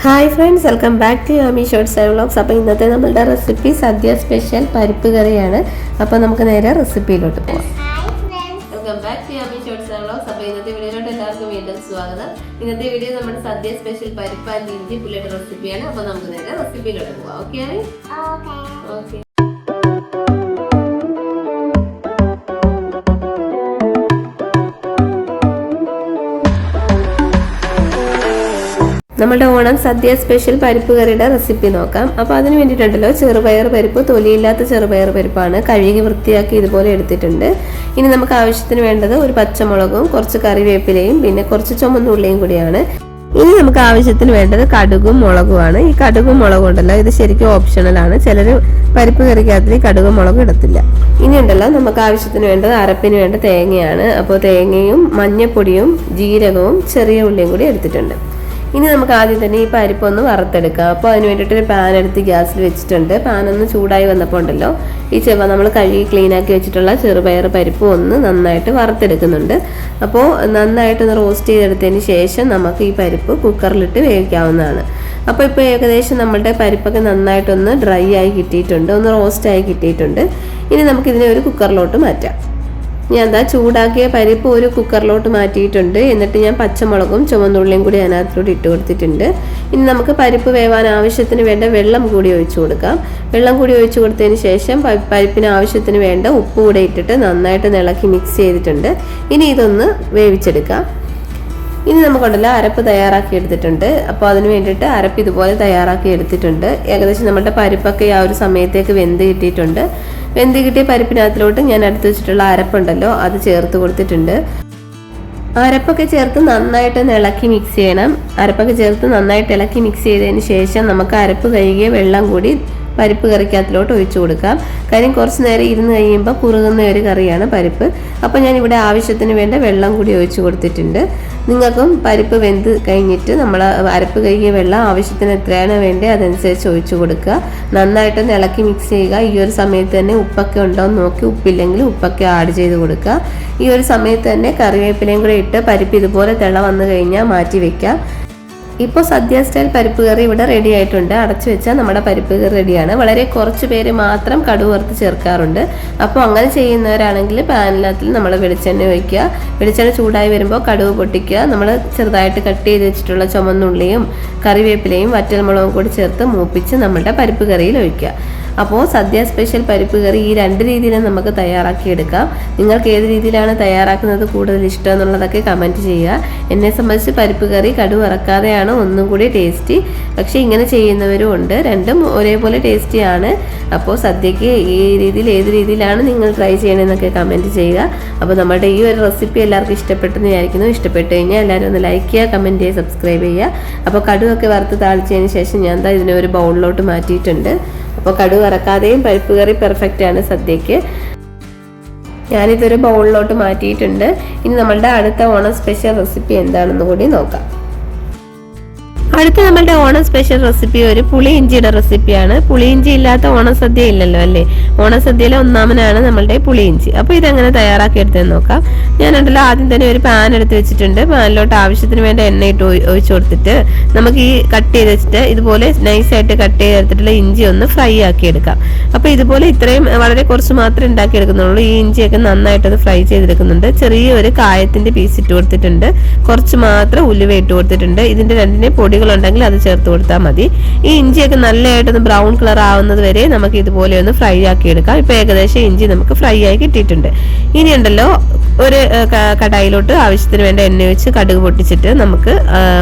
Hi friends, welcome back to yummy shorts and vlogs. അപ്പോൾ ഇന്നത്തെ നമ്മളുടെ റെസിപ്പി സദ്യ special പരിപ്പ് കറിയാണ്. അപ്പോൾ നമുക്ക് നേരെ റെസിപ്പിയിലോട്ട് പോകാം. Welcome back to yummy shorts and vlogs. അപ്പോൾ ഇന്നത്തെ വീഡിയോയിലോട്ട് എല്ലാവർക്കും വീണ്ടും സ്വാഗതം. ഇന്നത്തെ വീഡിയോ നമ്മുടെ സദ്യ സ്പെഷ്യൽ പരിപ്പ് ആൻഡ് ഇഞ്ചി പുള്ളിയുടെ റെസിപ്പിയാണ്. അപ്പോൾ നമുക്ക് നേരെ റെസിപ്പിയിലോട്ട് പോകാം. Okay okay. നമ്മുടെ ഓണം സദ്യ സ്പെഷ്യൽ പരിപ്പ് കറിയുടെ റെസിപ്പി നോക്കാം. അപ്പോൾ അതിന് വേണ്ടിയിട്ടുണ്ടല്ലോ, ചെറുപയർ പരിപ്പ്, തൊലിയില്ലാത്ത ചെറുപയർ പരിപ്പാണ്. കഴുകി വൃത്തിയാക്കി ഇതുപോലെ എടുത്തിട്ടുണ്ട്. ഇനി നമുക്ക് ആവശ്യത്തിന് വേണ്ടത് ഒരു പച്ചമുളകും കുറച്ച് കറിവേപ്പിലയും പിന്നെ കുറച്ച് ചുമന്നുള്ളിയും കൂടിയാണ്. ഇനി നമുക്ക് ആവശ്യത്തിന് വേണ്ടത് കടുകും മുളകുമാണ്. ഈ കടുകും മുളകും ഉണ്ടല്ലോ, ഇത് ശരിക്കും ഓപ്ഷണലാണ്. ചിലർ പരിപ്പ് കറിക്കകത്ത് കടുകും മുളകും ഇടത്തില്ല. ഇനി ഉണ്ടല്ലോ, നമുക്ക് ആവശ്യത്തിന് വേണ്ടത് അരപ്പിന് വേണ്ട തേങ്ങയാണ്. അപ്പോൾ തേങ്ങയും മഞ്ഞപ്പൊടിയും ജീരകവും ചെറിയ ഉള്ളിയും കൂടി എടുത്തിട്ടുണ്ട്. ഇനി നമുക്ക് ആദ്യം തന്നെ ഈ പരിപ്പൊന്ന് വറുത്തെടുക്കാം. അപ്പോൾ അതിന് വേണ്ടിയിട്ട് ഒരു പാൻ എടുത്ത് ഗ്യാസിൽ വെച്ചിട്ടുണ്ട്. പാൻ ഒന്ന് ചൂടായി വന്നപ്പോൾ ഉണ്ടല്ലോ, ഈ നമ്മൾ കഴുകി ക്ലീനാക്കി വെച്ചിട്ടുള്ള ചെറുപയർ പരിപ്പ് ഒന്ന് നന്നായിട്ട് വറുത്തെടുക്കുന്നുണ്ട്. അപ്പോൾ നന്നായിട്ടൊന്ന് റോസ്റ്റ് ചെയ്തെടുത്തതിന് ശേഷം നമുക്ക് ഈ പരിപ്പ് കുക്കറിലിട്ട് വേവിക്കാവുന്നതാണ്. അപ്പോൾ ഇപ്പോൾ ഏകദേശം നമ്മുടെ പരിപ്പൊക്കെ നന്നായിട്ടൊന്ന് ഡ്രൈ ആയി കിട്ടിയിട്ടുണ്ട്, ഒന്ന് റോസ്റ്റായി കിട്ടിയിട്ടുണ്ട്. ഇനി നമുക്കിതിനെ ഒരു കുക്കറിലോട്ട് മാറ്റാം. ഞാൻ ചൂടാക്കിയ പരിപ്പ് ഒരു കുക്കറിലോട്ട് മാറ്റിയിട്ടുണ്ട്. എന്നിട്ട് ഞാൻ പച്ചമുളകും ചുവന്നുള്ളിയും കൂടി അതിനകത്തോട്ട് ഇട്ട് കൊടുത്തിട്ടുണ്ട്. ഇനി നമുക്ക് പരിപ്പ് വേവാൻ ആവശ്യത്തിന് വേണ്ട വെള്ളം കൂടി ഒഴിച്ചു കൊടുക്കാം. വെള്ളം കൂടി ഒഴിച്ചു കൊടുത്തതിന് ശേഷം പരിപ്പിന് ആവശ്യത്തിന് വേണ്ട ഉപ്പ് കൂടെ ഇട്ടിട്ട് നന്നായിട്ട് ഇളക്കി മിക്സ് ചെയ്തിട്ടുണ്ട്. ഇനി ഇതൊന്ന് വേവിച്ചെടുക്കാം. ഇനി നമുക്കുണ്ടല്ലോ അരപ്പ് തയ്യാറാക്കി എടുത്തിട്ടുണ്ട്. അപ്പോൾ അതിന് വേണ്ടിയിട്ട് അരപ്പ് ഇതുപോലെ തയ്യാറാക്കി എടുത്തിട്ടുണ്ട്. ഏകദേശം നമ്മുടെ പരിപ്പൊക്കെ ആ ഒരു സമയത്തേക്ക് വെന്ത് കിട്ടിയിട്ടുണ്ട്. വെന്ത് കിട്ടിയ പരിപ്പിനകത്തിലോട്ട് ഞാൻ എടുത്തു വെച്ചിട്ടുള്ള അരപ്പുണ്ടല്ലോ, അത് ചേർത്ത് കൊടുത്തിട്ടുണ്ട്. അരപ്പൊക്കെ ചേർത്ത് നന്നായിട്ട് ഇളക്കി മിക്സ് ചെയ്യണം. അരപ്പൊക്കെ ചേർത്ത് നന്നായിട്ട് ഇളക്കി മിക്സ് ചെയ്തതിന് ശേഷം നമുക്ക് അരപ്പ് കഴുകിയ വെള്ളം കൂടി പരിപ്പ് കറിക്കകത്തിലോട്ട് ഒഴിച്ചു കൊടുക്കാം. കാര്യം കുറച്ച് നേരം ഇരുന്ന് കഴിയുമ്പോൾ കുറുകുന്ന ഒരു കറിയാണ് പരിപ്പ്. അപ്പോൾ ഞാനിവിടെ ആവശ്യത്തിന് വേണ്ട വെള്ളം കൂടി ഒഴിച്ചു കൊടുത്തിട്ടുണ്ട്. നിങ്ങൾക്കും പരിപ്പ് വെന്ത് കഴിഞ്ഞിട്ട് നമ്മൾ അരപ്പ് കഴുകിയ വെള്ളം ആവശ്യത്തിന് എത്രയാണ് വേണ്ടത് അതനുസരിച്ച് ഒഴിച്ചു കൊടുക്കുക. നന്നായിട്ടൊന്ന് ഇളക്കി മിക്സ് ചെയ്യുക. ഈ ഒരു സമയത്ത് തന്നെ ഉപ്പൊക്കെ ഉണ്ടോ എന്ന് നോക്കി, ഉപ്പില്ലെങ്കിൽ ഉപ്പൊക്കെ ആഡ് ചെയ്ത് കൊടുക്കുക. ഈ ഒരു സമയത്ത് തന്നെ കറിവേപ്പിലയും കൂടെ ഇട്ട് പരിപ്പ് ഇതുപോലെ തിള വന്നു കഴിഞ്ഞാൽ മാറ്റി വെക്കാം. ഇപ്പോൾ സദ്യ സ്റ്റൈൽ പരിപ്പ് കറി ഇവിടെ റെഡി ആയിട്ടുണ്ട്. അടച്ചു വെച്ചാൽ നമ്മുടെ പരിപ്പ് കറി റെഡിയാണ്. വളരെ കുറച്ച് പേര് മാത്രം കടുക് വറുത്ത് ചേർക്കാറുണ്ട്. അപ്പോൾ അങ്ങനെ ചെയ്യുന്നവരാണെങ്കിൽ പാനിനകത്തിൽ നമ്മൾ വെളിച്ചെണ്ണ ഒഴിക്കുക. വെളിച്ചെണ്ണ ചൂടായി വരുമ്പോൾ കടുക് പൊട്ടിക്കുക. നമ്മൾ ചെറുതായിട്ട് കട്ട് ചെയ്ത് വെച്ചിട്ടുള്ള ചുമന്നുള്ളിയും കറിവേപ്പിലയും വറ്റൽമുളകും കൂടി ചേർത്ത് മൂപ്പിച്ച് നമ്മുടെ പരിപ്പ് കറിയിൽ ഒഴിക്കുക. അപ്പോൾ സദ്യ സ്പെഷ്യൽ പരിപ്പ് കറി ഈ രണ്ട് രീതിയിലും നമുക്ക് തയ്യാറാക്കിയെടുക്കാം. നിങ്ങൾക്ക് ഏത് രീതിയിലാണ് തയ്യാറാക്കുന്നത് കൂടുതൽ ഇഷ്ടം എന്നുള്ളതൊക്കെ കമൻറ്റ് ചെയ്യുക. എന്നെ സംബന്ധിച്ച് പരിപ്പ് കറി കടുക് വറക്കാതെയാണ് ഒന്നും കൂടി ടേസ്റ്റി. പക്ഷേ ഇങ്ങനെ ചെയ്യുന്നവരും ഉണ്ട്. രണ്ടും ഒരേപോലെ ടേസ്റ്റിയാണ്. അപ്പോൾ സദ്യക്ക് ഈ രീതിയിൽ ഏത് രീതിയിലാണ് നിങ്ങൾ ട്രൈ ചെയ്യണമെന്നൊക്കെ കമൻറ്റ് ചെയ്യുക. അപ്പോൾ നമ്മുടെ ഈ ഒരു റെസിപ്പി എല്ലാവർക്കും ഇഷ്ടപ്പെട്ടെന്ന് വിചാരിക്കുന്നു. ഇഷ്ടപ്പെട്ട് കഴിഞ്ഞാൽ എല്ലാവരും ഒന്ന് ലൈക്ക് ചെയ്യുക, കമൻറ്റ് ചെയ്യുക, സബ്സ്ക്രൈബ് ചെയ്യുക. അപ്പോൾ കടുകൊക്കെ വറുത്ത് താളിച്ചതിന് ശേഷം ഞാൻ ഇതിനെ ഒരു ബൗളിലോട്ട് മാറ്റിയിട്ടുണ്ട്. അപ്പോൾ കടുക് വറക്കാതെയും പരിപ്പ് കറി പെർഫെക്റ്റ് ആണ് സദ്യക്ക്. ഞാനിതൊരു ബൗളിലോട്ട് മാറ്റിയിട്ടുണ്ട്. ഇനി നമ്മളുടെ അടുത്ത ഓണം സ്പെഷ്യൽ റെസിപ്പി എന്താണെന്ന് കൂടി നോക്കാം. അടുത്ത നമ്മളുടെ ഓണം സ്പെഷ്യൽ റെസിപ്പി ഒരു പുളിയിഞ്ചിയുടെ റെസിപ്പിയാണ്. പുളിയിഞ്ചി ഇല്ലാത്ത ഓണസദ്യ ഇല്ലല്ലോ അല്ലേ. ഓണസദ്യയിലെ ഒന്നാമനാണ് നമ്മളുടെ പുളിയിഞ്ചി. അപ്പോൾ ഇതെങ്ങനെ തയ്യാറാക്കി എടുത്തെന്ന് നോക്കാം. ഞാനുണ്ടല്ലോ ആദ്യം തന്നെ ഒരു പാൻ എടുത്ത് വെച്ചിട്ടുണ്ട്. പാനിലോട്ട് ആവശ്യത്തിന് വേണ്ട എണ്ണ ഇട്ട് ഒഴിച്ചു കൊടുത്തിട്ട് നമുക്ക് ഈ കട്ട് ചെയ്ത് വെച്ചിട്ട് ഇതുപോലെ നൈസായിട്ട് കട്ട് ചെയ്തെടുത്തിട്ടുള്ള ഇഞ്ചി ഒന്ന് ഫ്രൈ ആക്കി എടുക്കാം. അപ്പോൾ ഇതുപോലെ ഇത്രയും വളരെ കുറച്ച് മാത്രമേ ഉണ്ടാക്കി എടുക്കുന്നുള്ളൂ. ഈ ഇഞ്ചിയൊക്കെ നന്നായിട്ടത് ഫ്രൈ ചെയ്തെടുക്കുന്നുണ്ട്. ചെറിയൊരു കായത്തിന്റെ പീസ് ഇട്ട് കൊടുത്തിട്ടുണ്ട്. കുറച്ച് മാത്രം ഉലുവ ഇട്ട് കൊടുത്തിട്ടുണ്ട്. ഇതിന്റെ രണ്ടിനെ പൊടികളുണ്ടെങ്കിൽ അത് ചേർത്ത് കൊടുത്താൽ മതി. ഈ ഇഞ്ചിയൊക്കെ നല്ലതായിട്ടൊന്ന് ബ്രൗൺ കളർ ആവുന്നത് വരെ നമുക്ക് ഇതുപോലെ ഒന്ന് ഫ്രൈ ആക്കി എടുക്കാം. ഇപ്പൊ ഏകദേശം ഇഞ്ചി നമുക്ക് ഫ്രൈ ആയി കിട്ടിയിട്ടുണ്ട്. ഇനി ഉണ്ടല്ലോ ഒരു കടായിലോട്ട് ആവശ്യത്തിന് വേണ്ട എണ്ണ ഒഴിച്ച് കടുക് പൊട്ടിച്ചിട്ട് നമുക്ക്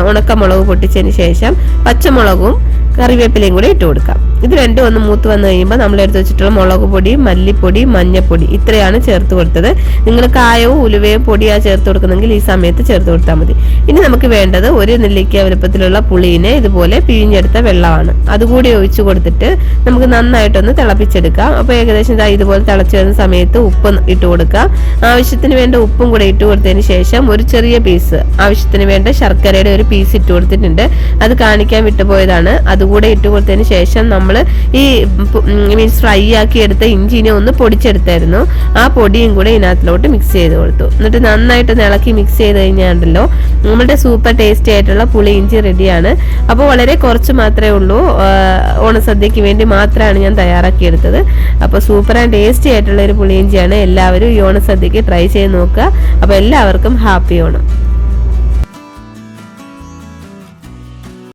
ഉണക്കമുളക് പൊട്ടിച്ചതിന് ശേഷം പച്ചമുളകും കറിവേപ്പിലയും കൂടി ഇട്ട് കൊടുക്കാം. ഇത് രണ്ടും ഒന്ന് മൂത്ത് വന്നു കഴിയുമ്പോൾ നമ്മൾ എടുത്ത് വെച്ചിട്ടുള്ള മുളക് പൊടി, മല്ലിപ്പൊടി, മഞ്ഞപ്പൊടി ഇത്രയാണ് ചേർത്ത് കൊടുത്തത്. നിങ്ങൾ കായവും ഉലുവയും പൊടിയാ ചേർത്ത് കൊടുക്കുന്നെങ്കിൽ ഈ സമയത്ത് ചേർത്ത് കൊടുത്താൽ മതി. ഇനി നമുക്ക് വേണ്ടത് ഒരു നെല്ലിക്ക വലുപ്പത്തിലുള്ള പുളിനെ ഇതുപോലെ പിഴിഞ്ഞെടുത്ത വെള്ളമാണ്. അതുകൂടി ഒഴിച്ചു കൊടുത്തിട്ട് നമുക്ക് നന്നായിട്ടൊന്ന് തിളപ്പിച്ചെടുക്കാം. അപ്പോൾ ഏകദേശം ഇതുപോലെ തിളച്ചു വരുന്ന സമയത്ത് ഉപ്പ് ഇട്ട് കൊടുക്കാം. ആവശ്യത്തിന് വേണ്ട ഉപ്പും കൂടെ ഇട്ട് കൊടുത്തതിന് ശേഷം ഒരു ചെറിയ പീസ് ആവശ്യത്തിന് വേണ്ട ശർക്കരയുടെ ഒരു പീസ് ഇട്ട് കൊടുത്തിട്ടുണ്ട്. അത് കാണിക്കാൻ വിട്ടുപോയതാണ്. അതുകൂടി കൂടെ ഇട്ട് കൊടുത്തതിന് ശേഷം നമ്മൾ ഈ മീൻസ് ഫ്രൈ ആക്കി എടുത്ത ഇഞ്ചിനെ ഒന്ന് പൊടിച്ചെടുത്തായിരുന്നു. ആ പൊടിയും കൂടെ ഇതിനകത്തിലോട്ട് മിക്സ് ചെയ്ത് കൊടുത്തു. എന്നിട്ട് നന്നായിട്ട് ഇളക്കി മിക്സ് ചെയ്ത് കഴിഞ്ഞാണ്ടല്ലോ നമ്മുടെ സൂപ്പർ ടേസ്റ്റി ആയിട്ടുള്ള പുളി ഇഞ്ചി റെഡിയാണ്. അപ്പോൾ വളരെ കുറച്ച് മാത്രമേ ഉള്ളൂ, ഓണസദ്യക്ക് വേണ്ടി മാത്രമാണ് ഞാൻ തയ്യാറാക്കിയെടുത്തത്. അപ്പോൾ സൂപ്പർ ആൻഡ് ടേസ്റ്റി ആയിട്ടുള്ള ഒരു പുളിയിഞ്ചിയാണ്. എല്ലാവരും ഈ ഓണസദ്യക്ക് ട്രൈ ചെയ്ത് നോക്കുക. അപ്പോൾ എല്ലാവർക്കും ഹാപ്പി ഓണം.